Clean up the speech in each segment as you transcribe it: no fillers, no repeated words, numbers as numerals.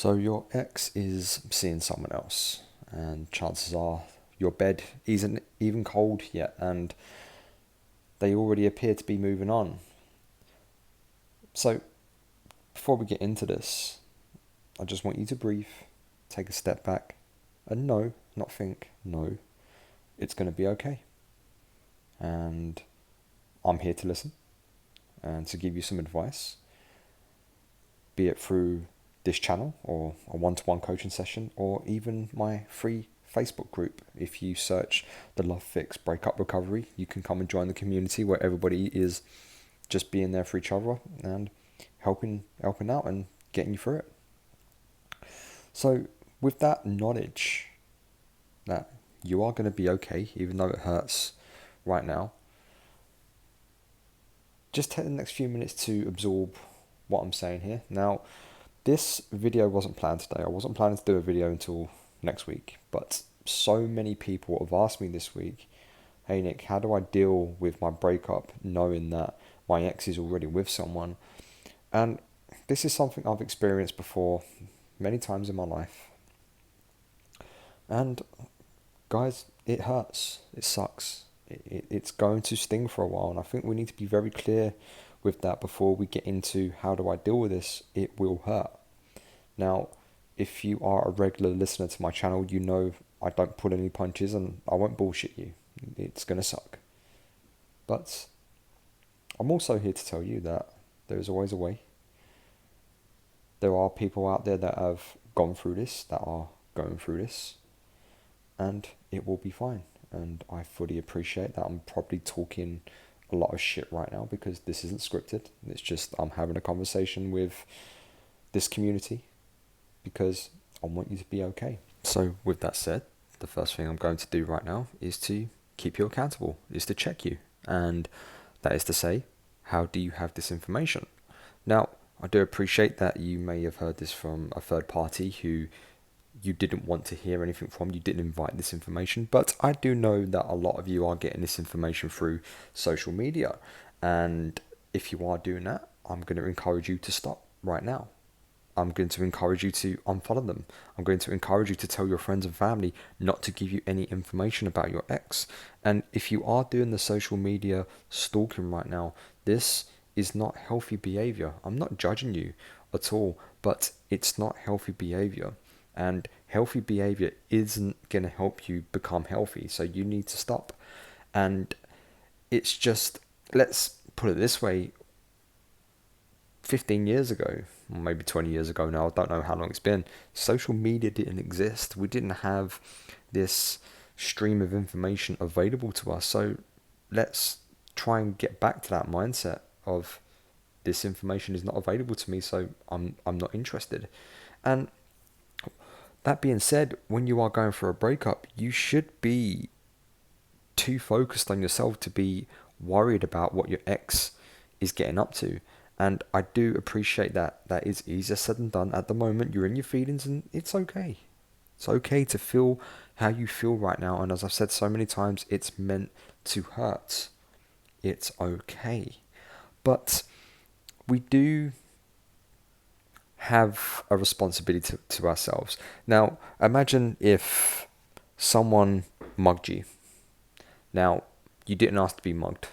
So your ex is seeing someone else, and chances are your bed isn't even cold yet, and they already appear to be moving on. So before we get into this, I just want you to breathe, take a step back, and no, not think, no, it's going to be okay. And I'm here to listen and to give you some advice, be it through this channel or a one-to-one coaching session or even my free Facebook group. If you search the Love Fix Breakup Recovery, you can come and join the community where everybody is just being there for each other and helping out and getting you through it. So with that knowledge that you are going to be okay, even though it hurts right now, just take the next few minutes to absorb what I'm saying here. Now, this video wasn't planned today. I wasn't planning to do a video until next week, but so many people have asked me this week, hey Nick, how do I deal with my breakup knowing that my ex is already with someone? And this is something I've experienced before many times in my life. And guys, it hurts. It sucks. It's going to sting for a while, and I think we need to be very clear with that before we get into how do I deal with this. It will hurt. Now, if you are a regular listener to my channel, you know I don't pull any punches and I won't bullshit you. It's going to suck. But I'm also here to tell you that there is always a way. There are people out there that have gone through this, that are going through this, and it will be fine. And I fully appreciate that I'm probably talking a lot of shit right now because this isn't scripted. It's just I'm having a conversation with this community because I want you to be okay. So with that said, the first thing I'm going to do right now is to keep you accountable, is to check you. And that is to say, how do you have this information? Now, I do appreciate that you may have heard this from a third party who you didn't want to hear anything from, you didn't invite this information, but I do know that a lot of you are getting this information through social media, and if you are doing that, I'm going to encourage you to stop right now. I'm going to encourage you to unfollow them. I'm going to encourage you to tell your friends and family not to give you any information about your ex. And if you are doing the social media stalking right now, this is not healthy behavior. I'm not judging you at all, but it's not healthy behavior. And healthy behavior isn't going to help you become healthy. So you need to stop. And it's just, let's put it this way, 15 years ago, or maybe 20 years ago now, I don't know how long it's been, social media didn't exist. We didn't have this stream of information available to us. So let's try and get back to that mindset of this information is not available to me, so I'm not interested. And that being said, when you are going for a breakup, you should be too focused on yourself to be worried about what your ex is getting up to. And I do appreciate that that is easier said than done. At the moment, you're in your feelings and it's okay. It's okay to feel how you feel right now. And as I've said so many times, it's meant to hurt. It's okay. But we do have a responsibility to ourselves. Now, imagine if someone mugged you. Now, you didn't ask to be mugged.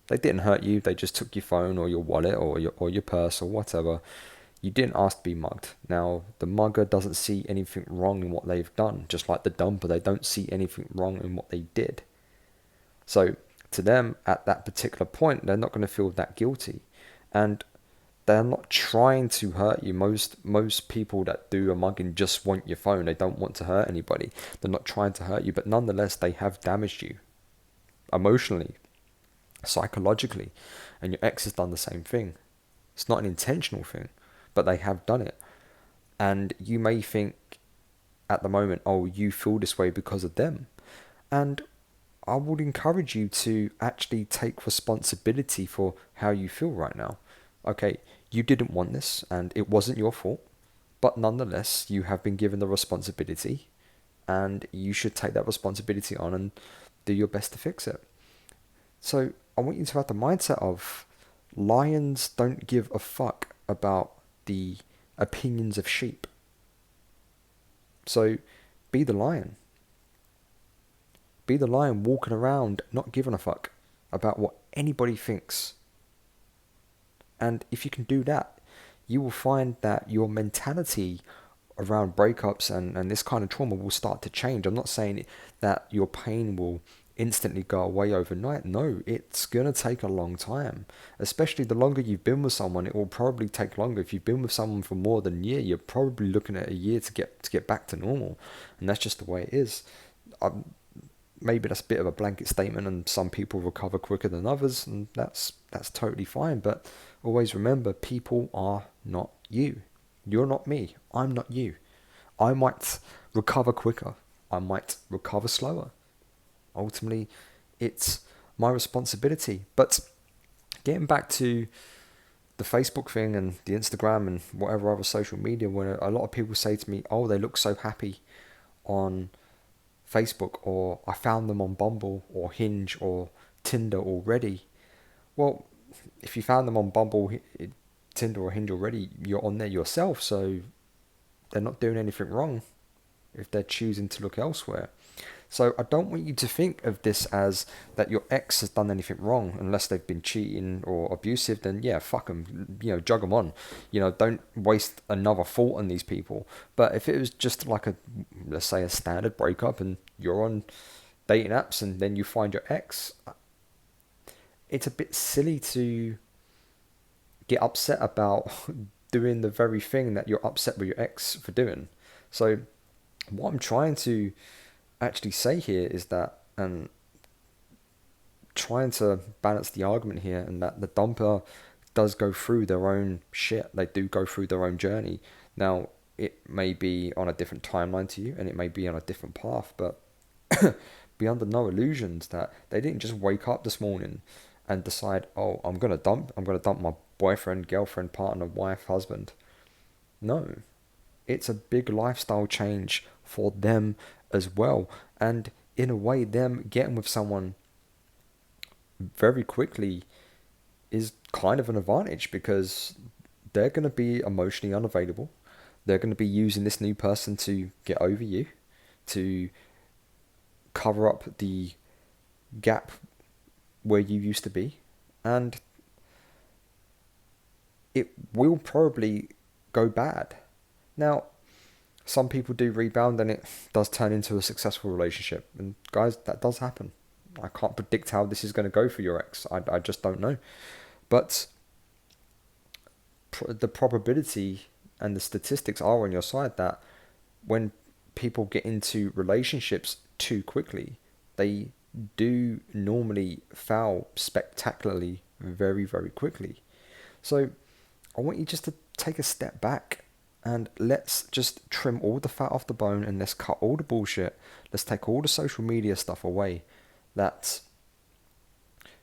They didn't hurt you. They just took your phone or your wallet or your purse or whatever. You didn't ask to be mugged. Now, the mugger doesn't see anything wrong in what they've done. Just like the dumper, they don't see anything wrong in what they did. So, to them, at that particular point, they're not going to feel that guilty. And they're not trying to hurt you. Most people that do a mugging just want your phone. They don't want to hurt anybody. They're not trying to hurt you. But nonetheless, they have damaged you emotionally, psychologically, and your ex has done the same thing. It's not an intentional thing, but they have done it. And you may think at the moment, oh, you feel this way because of them. And I would encourage you to actually take responsibility for how you feel right now. Okay, you didn't want this and it wasn't your fault, but nonetheless, you have been given the responsibility and you should take that responsibility on and do your best to fix it. So I want you to have the mindset of lions don't give a fuck about the opinions of sheep. So be the lion. Be the lion walking around not giving a fuck about what anybody thinks. And if you can do that, you will find that your mentality around breakups and this kind of trauma will start to change. I'm not saying that your pain will instantly go away overnight. No, it's going to take a long time. Especially the longer you've been with someone, it will probably take longer. If you've been with someone for more than a year, you're probably looking at a year to get back to normal. And that's just the way it is. Maybe that's a bit of a blanket statement, and some people recover quicker than others, and that's totally fine. But always remember, people are not you. You're not me. I'm not you. I might recover quicker. I might recover slower. Ultimately, it's my responsibility. But getting back to the Facebook thing and the Instagram and whatever other social media, when a lot of people say to me, "Oh, they look so happy on Facebook," or "I found them on Bumble or Hinge or Tinder already." Well, if you found them on Bumble, Tinder or Hinge already, you're on there yourself, so they're not doing anything wrong if they're choosing to look elsewhere. So I don't want you to think of this as that your ex has done anything wrong, unless they've been cheating or abusive. Then yeah, fuck them, jug them on. Don't waste another thought on these people. But if it was just like let's say a standard breakup, and you're on dating apps, and then you find your ex, it's a bit silly to get upset about doing the very thing that you're upset with your ex for doing. So what I'm trying to actually say here is that, and trying to balance the argument here, and that the dumper does go through their own shit. They do go through their own journey. Now, it may be on a different timeline to you, and it may be on a different path, but be under no illusions that they didn't just wake up this morning and decide, "Oh, I'm gonna dump my boyfriend, girlfriend, partner, wife, husband." No, it's a big lifestyle change for them as well. And in a way, them getting with someone very quickly is kind of an advantage, because they're going to be emotionally unavailable. They're going to be using this new person to get over you, to cover up the gap where you used to be. And it will probably go bad. Now, some people do rebound and it does turn into a successful relationship. And guys, that does happen. I can't predict how this is going to go for your ex. I just don't know. But the probability and the statistics are on your side, that when people get into relationships too quickly, they do normally fail spectacularly very, very quickly. So I want you just to take a step back, and let's just trim all the fat off the bone, and let's cut all the bullshit. Let's take all the social media stuff away. That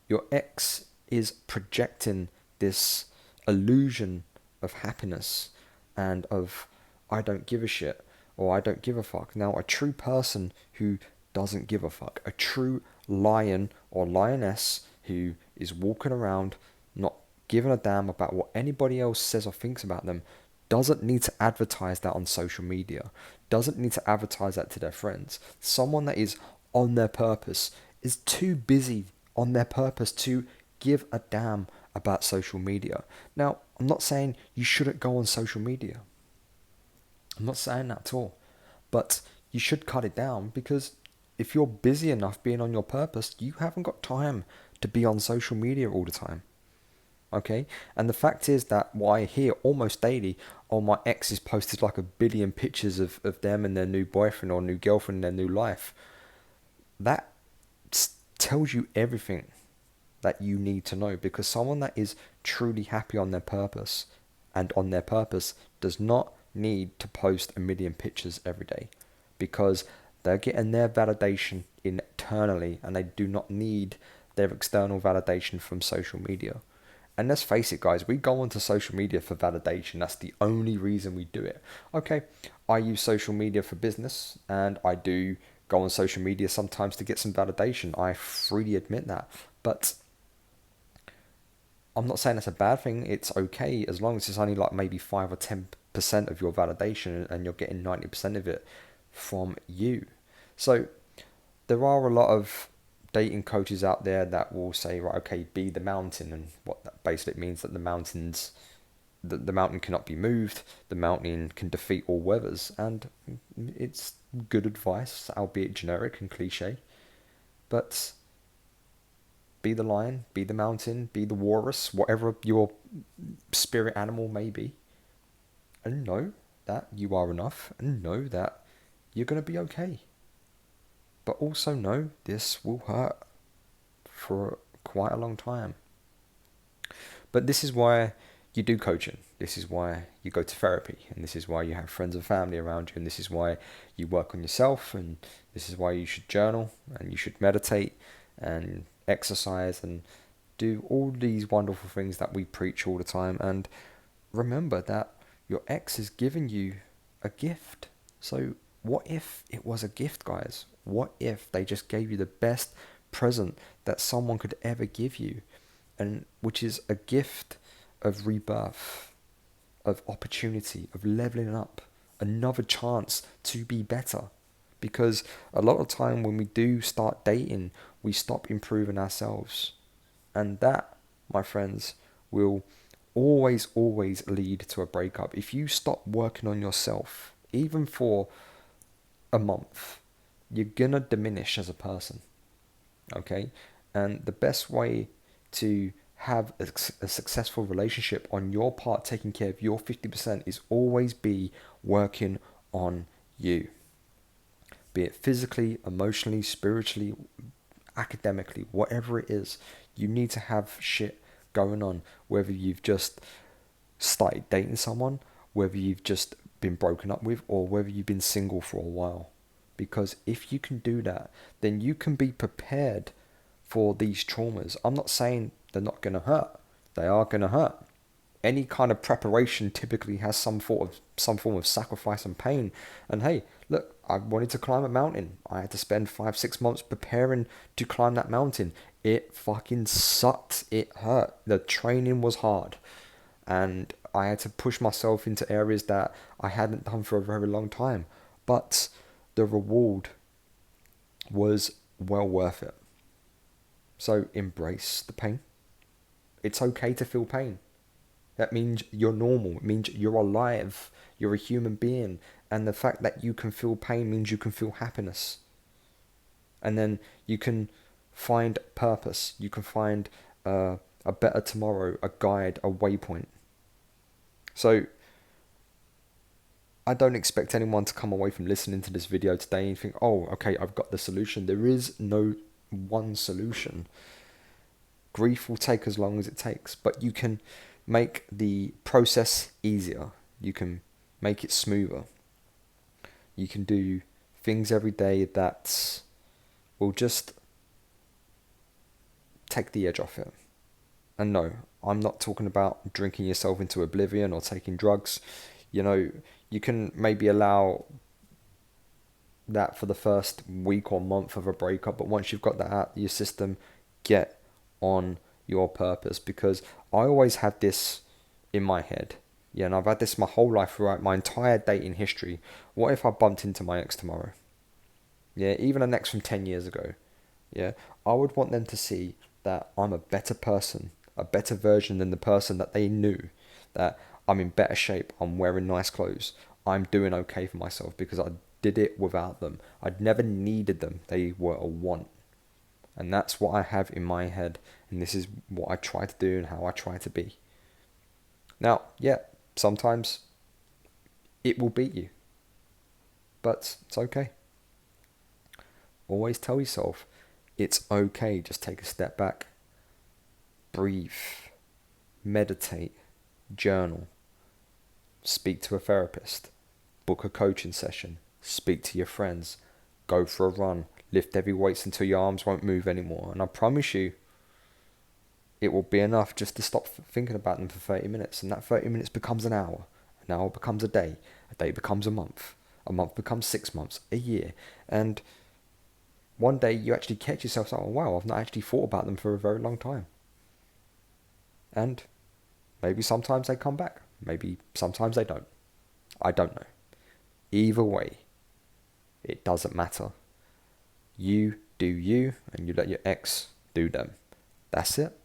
your ex is projecting this illusion of happiness and of "I don't give a shit" or "I don't give a fuck." Now, a true person who doesn't give a fuck, a true lion or lioness who is walking around not giving a damn about what anybody else says or thinks about them, doesn't need to advertise that on social media, doesn't need to advertise that to their friends. Someone that is on their purpose is too busy on their purpose to give a damn about social media. Now, I'm not saying you shouldn't go on social media. I'm not saying that at all. But you should cut it down, because if you're busy enough being on your purpose, you haven't got time to be on social media all the time. Okay? And the fact is that what I hear almost daily, "Oh, my ex has posted like 1 billion pictures of them and their new boyfriend or new girlfriend and their new life." That tells you everything that you need to know, because someone that is truly happy on their purpose and on their purpose does not need to post 1 million pictures every day, because they're getting their validation internally, and they do not need their external validation from social media. And let's face it, guys, we go onto social media for validation. That's the only reason we do it. Okay, I use social media for business, and I do go on social media sometimes to get some validation. I freely admit that. But I'm not saying that's a bad thing. It's okay as long as it's only like maybe 5 or 10% of your validation, and you're getting 90% of it from you. So there are a lot of dating coaches out there that will say, right, okay, be the mountain, and what that basically means that the mountain cannot be moved, the mountain can defeat all weathers, and it's good advice, albeit generic and cliche, but be the lion, be the mountain, be the walrus, whatever your spirit animal may be, and know that you are enough, and know that you're going to be okay. But also know this will hurt for quite a long time. But this is why you do coaching. This is why you go to therapy. And this is why you have friends and family around you. And this is why you work on yourself. And this is why you should journal and you should meditate and exercise and do all these wonderful things that we preach all the time. And remember that your ex is giving you a gift. So what if it was a gift, guys? What if they just gave you the best present that someone could ever give you, and which is a gift of rebirth, of opportunity, of leveling up, another chance to be better? Because a lot of time when we do start dating, we stop improving ourselves. And that, my friends, will always, always lead to a breakup. If you stop working on yourself, even for a month, you're gonna diminish as a person. Okay? And the best way to have a successful relationship on your part, taking care of your 50%, is always be working on you. Be it physically, emotionally, spiritually, academically, whatever it is, you need to have shit going on. Whether you've just started dating someone, whether you've just been broken up with, or whether you've been single for a while. Because if you can do that, then you can be prepared for these traumas. I'm not saying they're not going to hurt. They are going to hurt. Any kind of preparation typically has some form of sacrifice and pain. And hey, look, I wanted to climb a mountain. I had to spend 5-6 months preparing to climb that mountain. It fucking sucked. It hurt. The training was hard. And I had to push myself into areas that I hadn't done for a very long time. But the reward was well worth it. So embrace the pain. It's okay to feel pain. That means you're normal. It means you're alive. You're a human being. And the fact that you can feel pain means you can feel happiness. And then you can find purpose. You can find a better tomorrow, a guide, a waypoint. So I don't expect anyone to come away from listening to this video today and think, oh, okay, I've got the solution. There is no one solution. Grief will take as long as it takes, but you can make the process easier. You can make it smoother. You can do things every day that will just take the edge off it. And no, I'm not talking about drinking yourself into oblivion or taking drugs. You know, you can maybe allow that for the first week or month of a breakup, but once you've got that out of your system, get on your purpose. Because I always had this in my head, and I've had this my whole life, throughout my entire dating history. What if I bumped into my ex tomorrow? Yeah, even an ex from 10 years ago. Yeah, I would want them to see that I'm a better person, a better version than the person that they knew, that I'm in better shape, I'm wearing nice clothes, I'm doing okay for myself because I did it without them. I'd never needed them. They were a want. And that's what I have in my head. And this is what I try to do and how I try to be. Now, yeah, sometimes it will beat you. But it's okay. Always tell yourself, it's okay. Just take a step back. Breathe. Meditate. Journal. Speak to a therapist. Book a coaching session. Speak to your friends. Go for a run. Lift heavy weights until your arms won't move anymore. And I promise you, it will be enough just to stop thinking about them for 30 minutes. And that 30 minutes becomes an hour. An hour becomes a day becomes a month becomes 6 months, a year. And one day you actually catch yourself saying, oh wow, I've not actually thought about them for a very long time. And maybe sometimes they come back. Maybe sometimes they don't. I don't know. Either way, It doesn't matter. You do you, and you let your ex do them. That's it.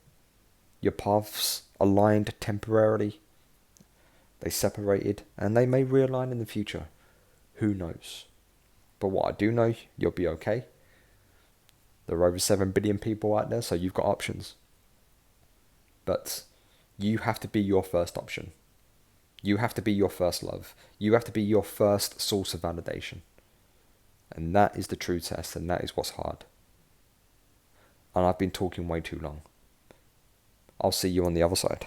Your paths aligned temporarily. They separated, and they may realign in the future. Who knows? But what I do know, you'll be okay. There are over 7 billion people out there, so you've got options. But you have to be your first option. You have to be your first love. You have to be your first source of validation. And that is the true test, and that is what's hard. And I've been talking way too long. I'll see you on the other side.